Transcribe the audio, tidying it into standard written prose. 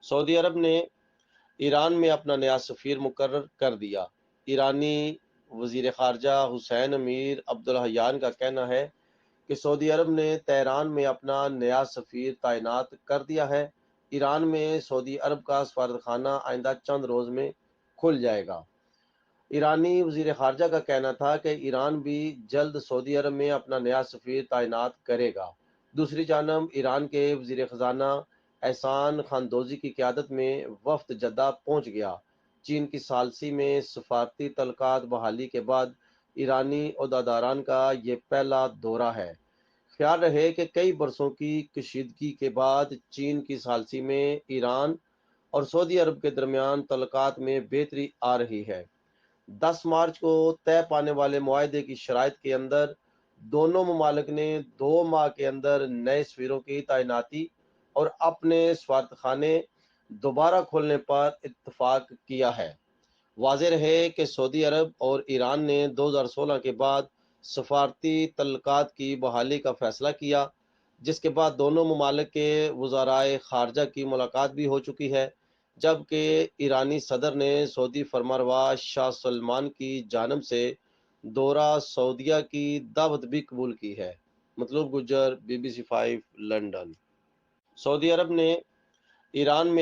سعودی عرب نے ایران میں اپنا نیا سفیر مقرر کر دیا۔ ایرانی وزیر خارجہ حسین امیر عبدالحیان کا کہنا ہے کہ سعودی عرب نے تہران میں اپنا نیا سفیر تعینات کر دیا ہے۔ ایران میں سعودی عرب کا سفارتخانہ آئندہ چند روز میں کھل جائے گا۔ ایرانی وزیر خارجہ کا کہنا تھا کہ ایران بھی جلد سعودی عرب میں اپنا نیا سفیر تعینات کرے گا۔ دوسری جانب ایران کے وزیر خزانہ احسان خاندوزی کی قیادت میں وفد جدہ پہنچ گیا۔ چین کی ثالثی میں سفارتی تعلقات بحالی کے بعد ایرانی عہدیداران کا یہ پہلا دورہ ہے۔ خیال رہے کہ کئی برسوں کی کشیدگی کے بعد چین کی ثالثی میں ایران اور سعودی عرب کے درمیان تعلقات میں بہتری آ رہی ہے۔ 10 مارچ کو طے پانے والے معاہدے کی شرائط کے اندر دونوں ممالک نے 2 ماہ کے اندر نئے سفیروں کی تعیناتی اور اپنے سفارتخانے دوبارہ کھولنے پر اتفاق کیا ہے۔ واضح رہے کہ سعودی عرب اور ایران نے 2016 کے بعد سفارتی تعلقات کی بحالی کا فیصلہ کیا، جس کے بعد دونوں ممالک کے وزرائے خارجہ کی ملاقات بھی ہو چکی ہے، جبکہ ایرانی صدر نے سعودی فرمانروا شاہ سلمان کی جانب سے دورہ سعودیہ کی دعوت بھی قبول کی ہے۔ مطلوب گجر، BBC 5 لندن۔ سعودی عرب نے ایران میں